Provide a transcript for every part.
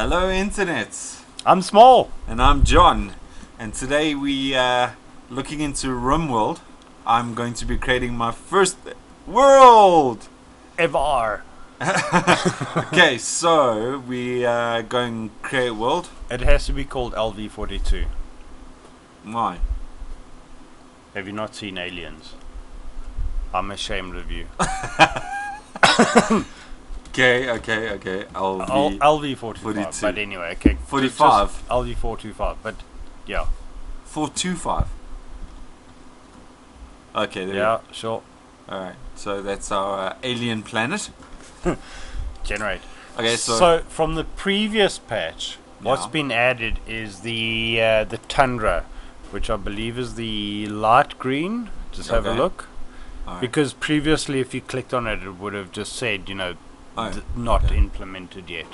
Hello Internet, I'm small. and I'm John, and today we are looking into RimWorld. I'm going to be creating my first world! Ever. Okay, so we are going to create world. It has to be called LV42. Why? Have you not seen Aliens? I'm ashamed of you. Okay. LV45. 42. But anyway, okay. 45. LV425. But yeah. 425. Okay, there Yeah, sure. we go. Alright, so that's our alien planet. Generate. Okay, so from the previous patch, what's been added is the tundra, which I believe is the light green. Just have a look. Alright. Because previously, if you clicked on it, it would have just said, not okay. implemented yet,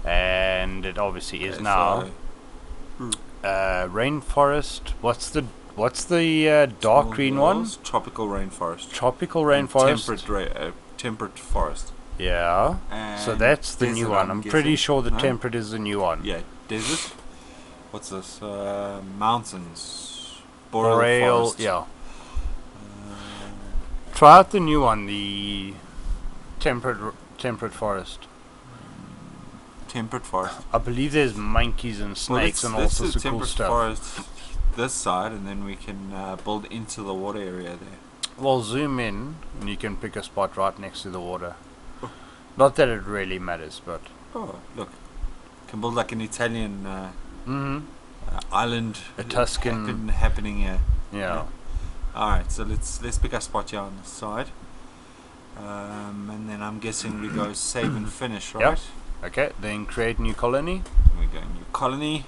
and it obviously is now. Rainforest. What's the dark green one? Tropical rainforest. Tropical rainforest. Temperate forest. Yeah. And so that's the new one. I'm pretty sure the temperate is the new one. Yeah. Desert. What's this? Mountains. Boreal. Forest. Yeah. Try out the new one, the temperate forest. Temperate forest. I believe there's monkeys and snakes and all sorts of cool stuff. Forest this side, and then we can build into the water area there. Well, zoom in, and you can pick a spot right next to the water. Not that it really matters, but oh, look, can build like an Italian island. a Tuscan happening here. Yeah. All right, so let's pick a spot here on the side, and then I'm guessing we go save and finish, right? Yep. Okay, then create new colony. We go new colony.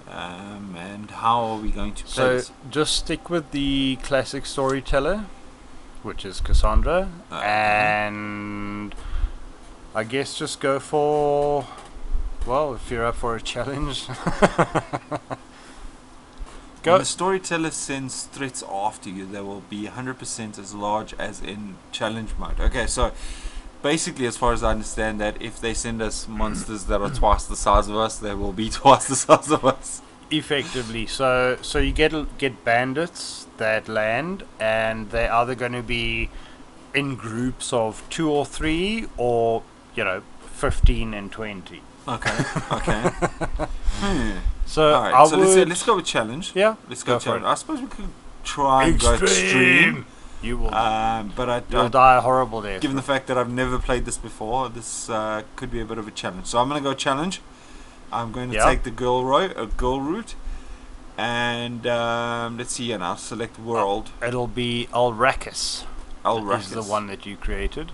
And how are we going to play So this? just stick with the classic storyteller, which is Cassandra, and I guess just go for, well, if you're up for a challenge. Go. When the storyteller sends threats after you, they will be 100% as large as in challenge mode. Okay, so basically, as far as I understand that, if they send us monsters that are twice the size of us, they will be twice the size of us. Effectively, so you get bandits that land, and they're either going to be in groups of 2 or 3, or 15 and 20. Okay. So all right, let's go with challenge. Yeah, let's go challenge. I suppose we could try and go extreme. You will, but you'll die horrible there. Given the fact that I've never played this before, this could be a bit of a challenge. So I'm going to go challenge. I'm going to take the girl route, and let's see here now. Select world. It'll be Alrakis. Alrakis is the one that you created.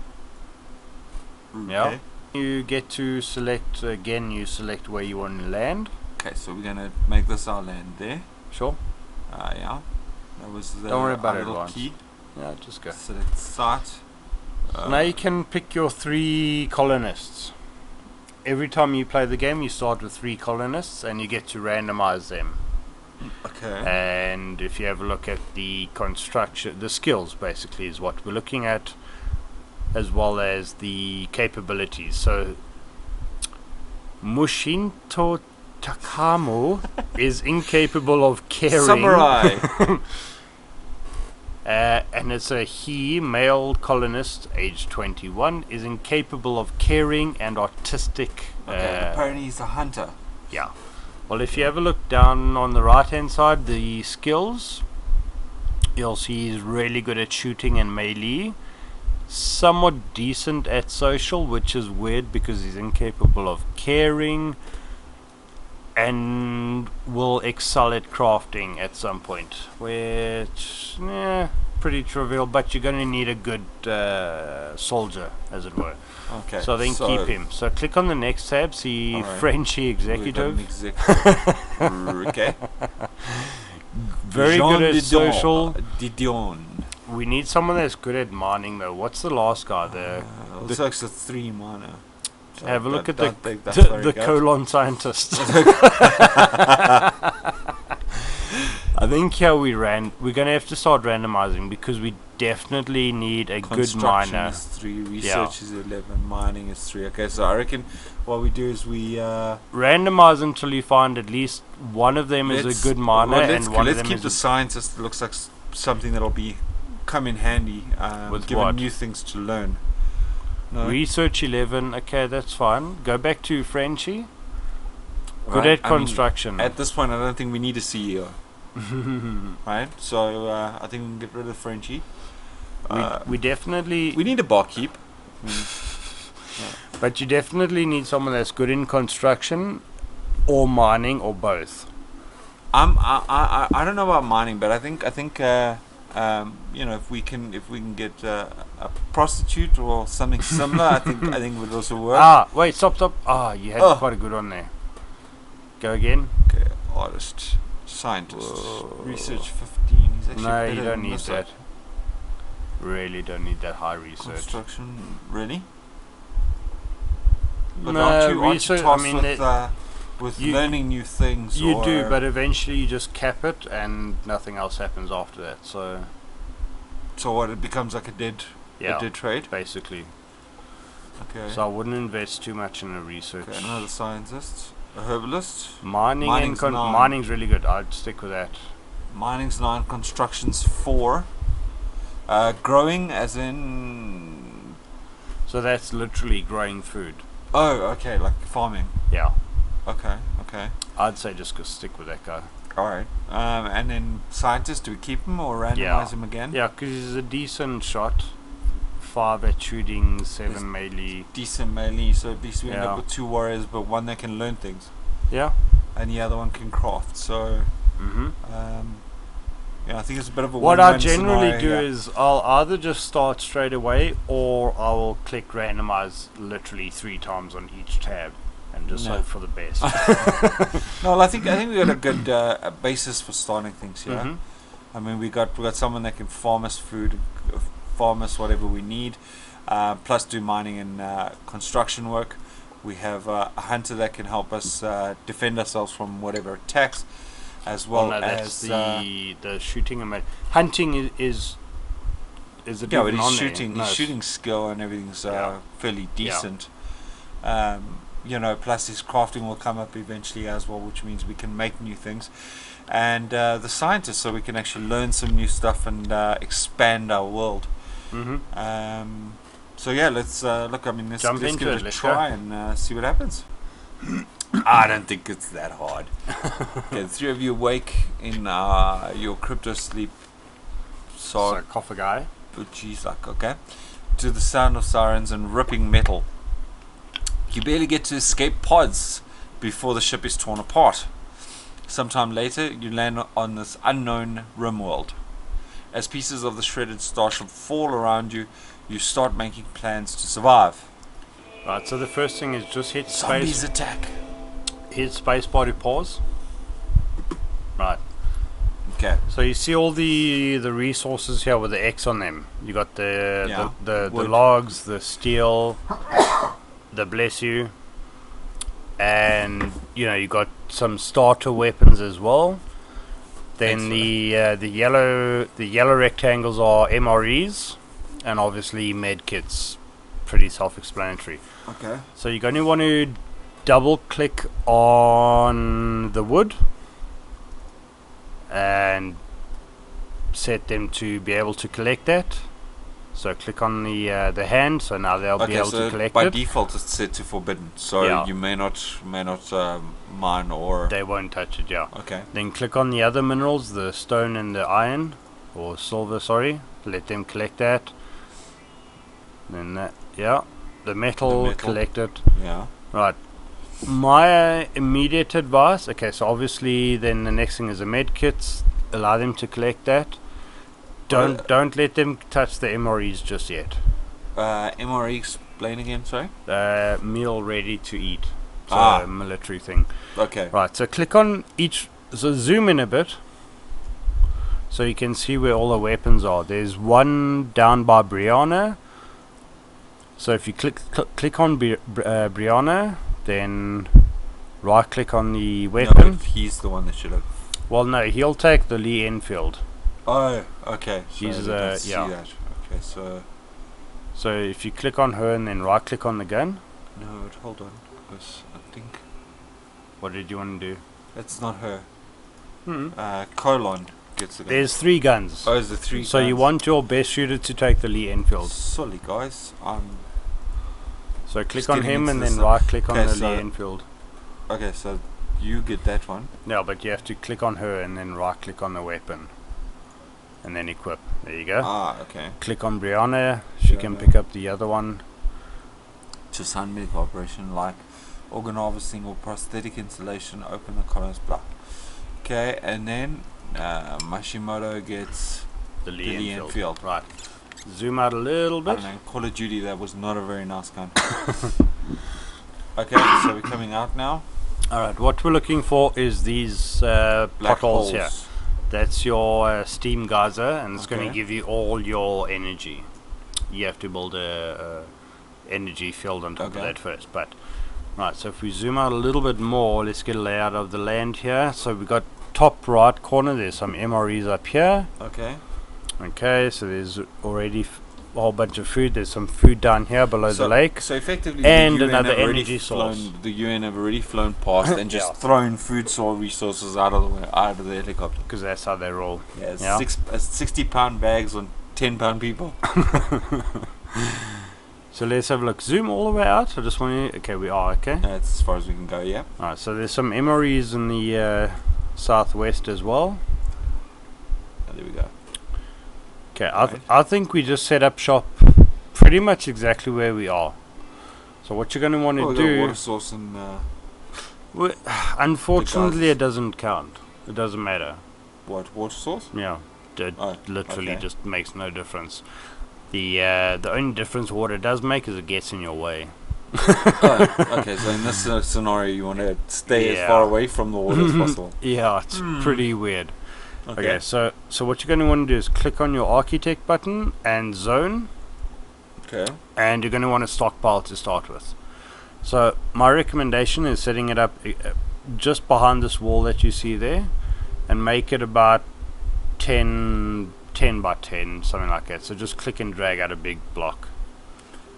Okay. Yeah. You get to select again. You select where you want to land. Okay, so we're going to make this our land there. Sure. Yeah. That was the Don't worry about it little once. key. Yeah, just go. Select site. Now you can pick your 3 colonists. Every time you play the game, you start with 3 colonists, and you get to randomize them. Okay. And if you have a look at the construction, the skills basically is what we're looking at, as well as the capabilities. So Mushinto Takamo is incapable of caring. Samurai. And it's a male colonist, age 21, is incapable of caring and artistic. Okay, apparently he's a hunter. Yeah. Well, if you have a look down on the right-hand side, the skills, you'll see he's really good at shooting and melee. Somewhat decent at social, which is weird because he's incapable of caring. And will excel at crafting at some point, which, pretty trivial, but you're going to need a good soldier, as it were. Okay. So then keep him. So click on the next tab, see Frenchy Executive. Okay. Very good at social. Didion. We need someone that's good at mining, though. What's the last guy there? Looks like it's a 3 miner. So have a look at the good. colon scientist. I I think here we're gonna have to start randomizing because we definitely need a good Construction miner. is 3, research is 11, mining is 3. Okay, so I reckon what we do is we Randomize until you find at least one of them is a good miner and one of let's them keep is the scientist. It looks like something that'll come in handy. With given what? new things to learn. No? research 11. Okay, that's fine. Go back to Frenchie. Good Right, at I mean, construction. at this point, I don't think we need a CEO. Right, so I think we can get rid of Frenchie. we definitely, We need a barkeep. but you definitely need someone that's good in construction or mining or both. I don't know about mining, but I think you know, if we can get a prostitute or something similar, I think it would also work. Wait, stop. You had quite a good one there. Go again. Okay, artist, scientist, Whoa. research 15. He's actually No, better you than don't need this that. one. Really don't need that high research. Construction, really? But No, aren't you research. I tasked mean, with you- learning new things? you or do, but eventually you just cap it, and nothing else happens after that. So what? It becomes like a dead trade. basically. Okay. So I wouldn't invest too much in the research. Okay, another scientist, a herbalist. Mining Mining's and 9. mining's really good. I'd stick with that. Mining's 9, construction's 4. Growing, as in. So that's literally growing food. Oh, okay, like farming. Yeah, Okay. I'd say just go stick with that guy. All right. And then scientist, do we keep him or randomize Yeah. him again? Yeah, because he's a decent shot. 5 at shooting, 7 He's melee. Decent melee, so at least we end Yeah. up with 2 warriors, but one that can learn things, Yeah. and the other one can craft. So, Mm-hmm. yeah, I think it's a bit of a What I win-win generally scenario do here. is I'll either just start straight away or I will click randomize literally 3 times on each tab and just No. hope for the best. No, well, I think we got a good a basis for starting things here. Mhm. I mean, we got someone that can farm us food, farm us whatever we need, plus do mining and construction work. We have a hunter that can help us defend ourselves from whatever attacks, as well no, that's as the shooting and hunting is a yeah, different but his on there. shooting, No, his shooting skill and everything's Yeah. fairly decent. You know, plus his crafting will come up eventually as well, which means we can make new things. And the scientist, so we can actually learn some new stuff and expand our world. Mhm. So yeah, let's look. I mean, let's Jump give into it it, a let's try and see what happens. I don't think it's that hard. Okay, the 3 of you awake in your crypto sleep. Sarcophagi. Geez, like, okay, to the sound of sirens and ripping metal. You barely get to escape pods before the ship is torn apart. Sometime later, you land on this unknown RimWorld. As pieces of the shredded starship fall around you, you start making plans to survive. Right, so the first thing is just hit Zombies space. attack. Hit space bar to pause. Right. Okay. So you see all the resources here with the X on them. You got Yeah. the Wood. logs, the steel, the bless you, and you got some starter weapons as well. Then the yellow rectangles are MREs, and obviously med kits. Pretty self-explanatory. Okay. So you're going to want to double click on the wood and set them to be able to collect that. So click on the hand, so now they'll be able to collect by it. default it's set to forbidden, so Yeah. you may not mine or They won't touch it, yeah. okay. Then click on the other minerals, the stone and the iron, or silver, sorry. Let them collect that. Then that, yeah. The metal. Collect it. Yeah. Right. My immediate advice, okay, so obviously then the next thing is the med kits. Allow them to collect that. Don't let them touch the MREs just yet. MRE, explain again, sorry. Meal ready to eat. So a military thing. Okay. Right, so click on each, so zoom in a bit so you can see where all the weapons are. There's one down by Brianna. So if you click on Brianna, then right click on the weapon. No, he's the one that should have. Well, no, he'll take the Lee Enfield. Oh, okay. So He's, they don't see yeah. that. Okay, so So if you click on her and then right click on the gun. no, but hold on, because I think What did you want to do? it's not her. Hmm. Colon gets the gun. There's 3 guns. Oh, is the 3 So you guns? want your best shooter to take the Lee Enfield. Sorry, guys. So click Just on getting him into and this then now. right click on Okay, the so- Lee Enfield. Okay, so you get that one. No, but you have to click on her and then right click on the weapon. And then equip. There you go. Ah, okay. Click on Brianna. She can Brianna. pick up the other one. To sign medical operation like organ harvesting or prosthetic installation, open the columns, blah. Okay, and then Mashimoto gets The the Lee Lee Enfield. Enfield. Right. Zoom out a little I bit. don't know, Call of Duty, that was not a very nice gun. Okay, so we're coming out now. Alright, what we're looking for is these Black potholes holes. here. That's your steam geyser, and it's going to Okay. give you all your energy. You have to build a energy field on top of Okay. that first. But right, so if we zoom out a little bit more, let's get a layout of the land here. So we got top right corner. There's some MREs up here. Okay. Okay, so there's already a whole bunch of food. There's some food down here below the lake. So effectively, And the UN another have already energy source. flown- The UN have already flown past and just Yeah. thrown food source resources out of the helicopter. Because that's how they roll. Yeah, it's Yeah. 60-pound bags on 10-pound people. So let's have a look. Zoom all the way out. I just want to. Okay, we are okay. That's as far as we can go. Yeah. Alright, so there's some MREs in the southwest as well. Oh, there we go. Okay, Right. I think we just set up shop pretty much exactly where we are. So what you're going to want Oh, to we got do, water source and unfortunately, The it doesn't count. It doesn't matter. what water source? Yeah, it Oh, literally okay. just makes no difference. The only difference what it does make is it gets in your way. Oh, okay, so in this scenario, you want to stay as Yeah. far away from the water as possible. Yeah, it's pretty weird. Okay. Okay, so what you're going to want to do is click on your architect button and zone, Okay. and you're going to want to stockpile to start with. So my recommendation is setting it up just behind this wall that you see there, and make it about 10 by 10, something like that. So just click and drag out a big block.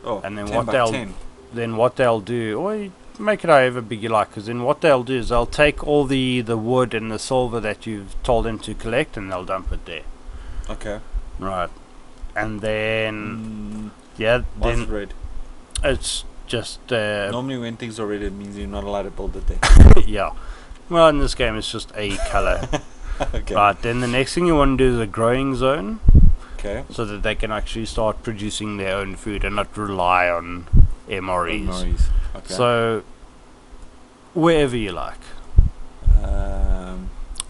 Oh, And then 10 what by they'll 10. Then what they'll do, or you make it however big you like, because then what they'll do is they'll take all the wood and the silver that you've told them to collect, and they'll dump it there. Okay. Right. And then Why is then it red? it's just Normally when things are red, it means you're not allowed to build it there. yeah. Well, in this game it's just a color. Okay. Right. Then the next thing you want to do is a growing zone, Okay. so that they can actually start producing their own food and not rely on MREs. Memories. Okay. So wherever you like,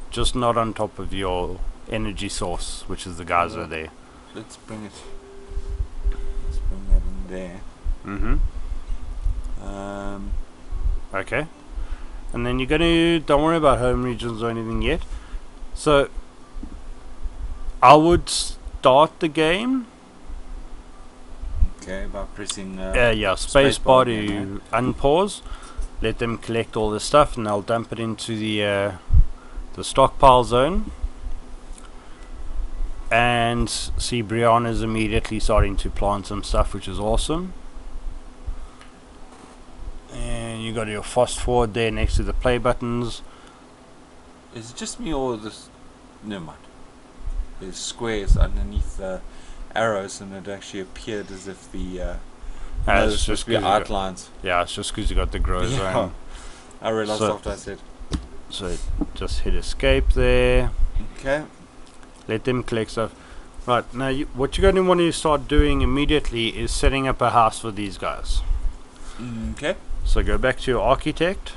just not on top of your energy source, which is the geyser there. let's bring it. Let's bring that in there. Okay. And then you're gonna, don't worry about home regions or anything yet. So I would start the game. Okay, by pressing. Yeah, space bar again, to unpause. Let them collect all the stuff, and they'll dump it into the stockpile zone. And see, Brianna's immediately starting to plant some stuff, which is awesome. And you got your fast forward there next to the play buttons. Is it just me or this? Never mind. There's squares underneath the arrows, and it actually appeared as if the. Ah, it's it's supposed just to be 'cause you got- outlines. Yeah, it's just because you got the grow Yeah. zone. I realized So- after I said. So just hit escape there. Okay. Let them collect stuff. Right, now what you're going to want to start doing immediately is setting up a house for these guys. Okay. So go back to your architect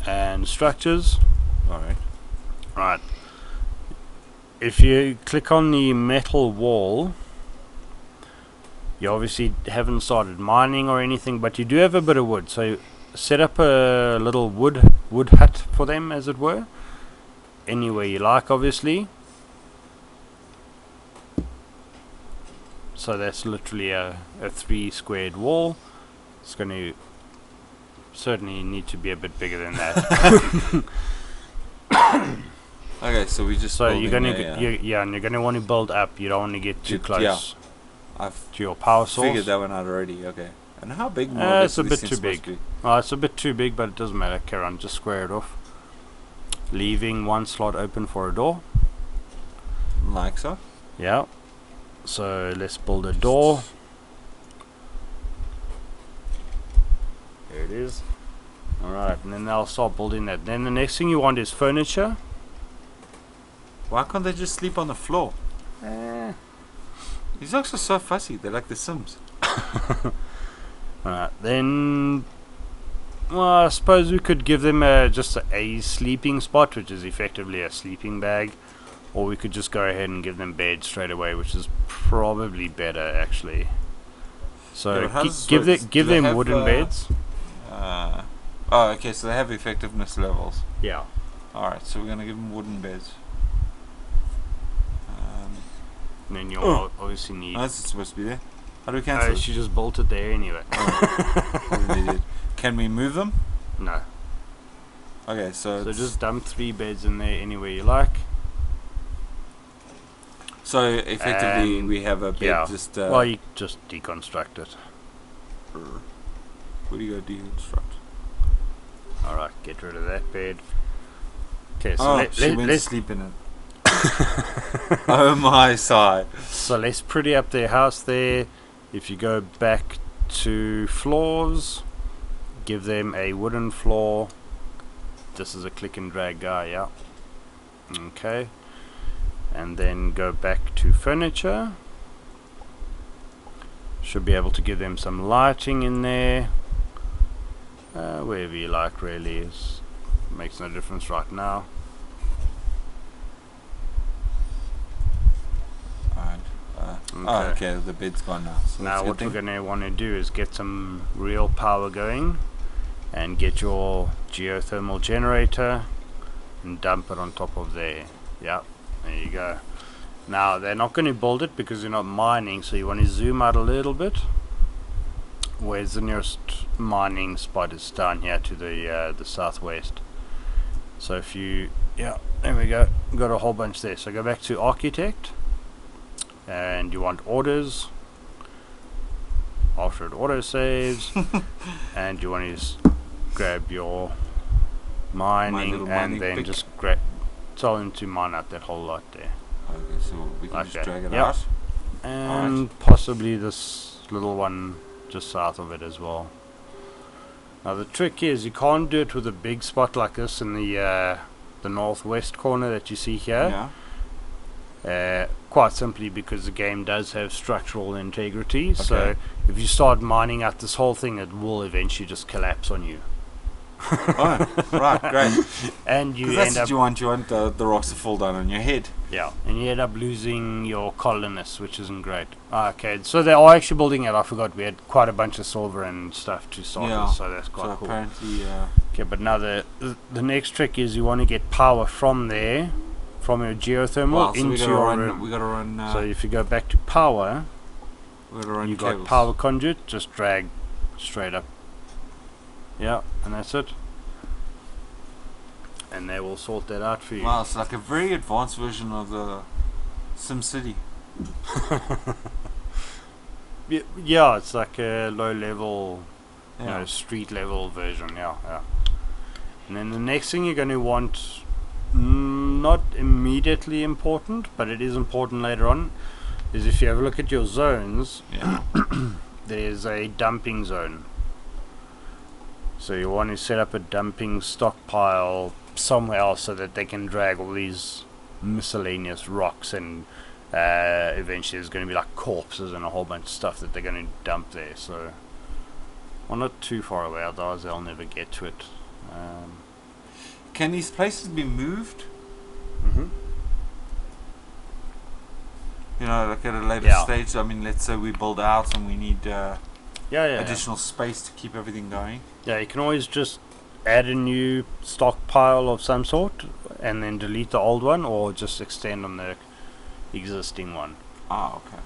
and structures. Alright. Right. If you click on the metal wall, you obviously haven't started mining or anything, but you do have a bit of wood. So set up a little wood hut for them, as it were. Anywhere you like, obviously. So that's literally a 3 squared wall. It's going to certainly need to be a bit bigger than that. Okay, so we just So building you're gonna yeah. and you're gonna want to build up. You don't want to get too close Yeah, I've to your power source. figured that one out already. Okay, and how big? It's a bit too big. Oh, it's a bit too big, but it doesn't matter. Carry on, just square it off, leaving one slot open for a door. Like so. Yeah. So let's build a door. There it is. Alright, and then I'll start building that. Then the next thing you want is furniture. Why can't they just sleep on the floor? Eh. These dogs are so fussy. They're like the Sims. Alright, then... Well, I suppose we could give them just a sleeping spot, which is effectively a sleeping bag. Or we could just go ahead and give them beds straight away, which is probably better, actually. So, yeah, give them wooden beds. Oh, okay, so they have effectiveness levels. Yeah. Alright, so we're going to give them wooden beds. And then you'll obviously need... Oh, that's supposed to be there. How do we cancel it? She just bolted there anyway. Oh, can we move them? No. Okay, so just dump 3 beds in there anywhere you like. So effectively we have a bed just... well, you just deconstruct it. Where do you go deconstruct? Alright, get rid of that bed. Okay, so let's sleep in it. Oh my side. So let's pretty up their house there. If you go back to floors, give them a wooden floor. This is a click and drag guy, yeah. Okay. And then go back to furniture. Should be able to give them some lighting in there. Wherever you like, really. Makes no difference right now. Okay, the bed's gone now. So now what we're going to want to do is get some real power going and get your geothermal generator and dump it on top of there. Yep, there you go. Now they're not going to build it because you're not mining, so you want to zoom out a little bit. Where's the nearest mining spot? Is down here to the southwest. So if you, yeah, there we go. Got a whole bunch there. So go back to architect. And you want orders after it auto saves. And you want to just grab your mining and then just tell them to mine out that whole lot there. Okay, so we can just drag it out. And possibly this little one just south of it as well. Now the trick is you can't do it with a big spot like this in the northwest corner that you see here. Yeah. Quite simply because the game does have structural integrity. Okay. So if you start mining out this whole thing, it will eventually just collapse on you. Oh, right, great. And you end up... You want the rocks to fall down on your head. Yeah, and you end up losing your colonists, which isn't great. Okay, so they are actually building it. I forgot we had quite a bunch of silver and stuff to start with, so that's quite cool. Apparently, okay, but now the next trick is you want to get power from there, from your geothermal into your room. We gotta run. So if you go back to power, you got power conduit. Just drag straight up. Yeah, and that's it. And they will sort that out for you. Wow, it's like a very advanced version of the SimCity. Yeah, it's like a low level, street level version. Yeah. And then the next thing you're going to want, not immediately important, but it is important later on, is if you have a look at your zones, there's a dumping zone. So you want to set up a dumping stockpile somewhere else so that they can drag all these miscellaneous rocks, and eventually there's going to be like corpses and a whole bunch of stuff that they're going to dump there. So, well, not too far away, otherwise they'll never get to it. Can these places be moved? You know, like at a later stage. I mean, let's say we build out and we need additional space to keep everything going. Yeah, you can always just add a new stockpile of some sort and then delete the old one, or just extend on the existing one. Ah, okay.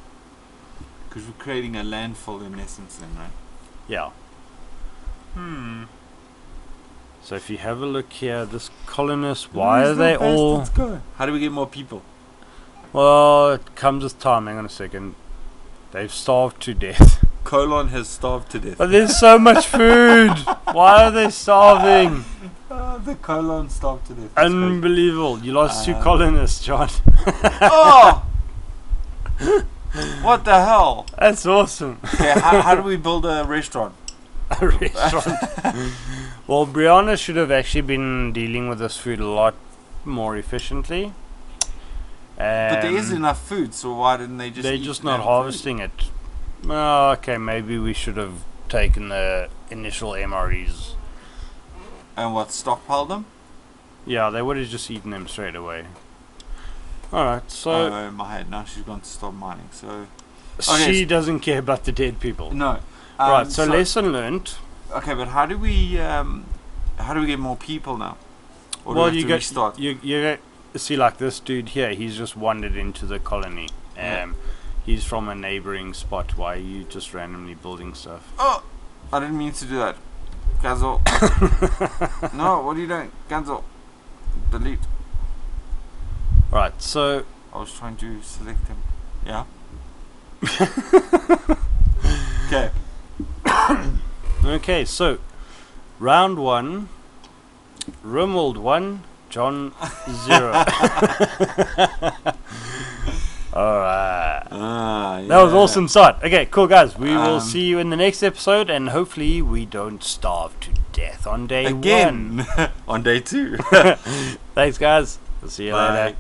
Because we're creating a landfill in essence then, right? Yeah. So if you have a look here, this colonist, why are they all... Let's go. How do we get more people? Well, it comes with time. Hang on a second. They've starved to death. Colon has starved to death. But there's so much food. Why are they starving? The colon starved to death. Unbelievable. You lost 2 colonists, John. Oh! What the hell? That's awesome. Okay, how do we build a restaurant? A restaurant. Well, Brianna should have actually been dealing with this food a lot more efficiently. But there is enough food, so why didn't they just? They're eat just not that harvesting it. Oh, okay, maybe we should have taken the initial MREs. And what, stockpiled them? Yeah, they would have just eaten them straight away. Alright, so... Oh, my head. Now she's going to stop mining, so... Okay, she doesn't care about the dead people. No. Right, so lesson learned. Okay, but how do we get more people now? Or Well, do we have to restart? you see, like this dude here, he's just wandered into the colony. He's from a neighboring spot. Why are you just randomly building stuff? Oh! I didn't mean to do that. Cancel. No, what are you doing? Cancel. Delete. Right, so... I was trying to select him. Yeah? Okay. Okay, so... Round 1. RimWorld 1. John 0. Alright. Yeah. That was awesome sight. Okay, cool guys. We will see you in the next episode, and hopefully we don't starve to death on day 1. On day 2. Thanks guys. We'll see you later.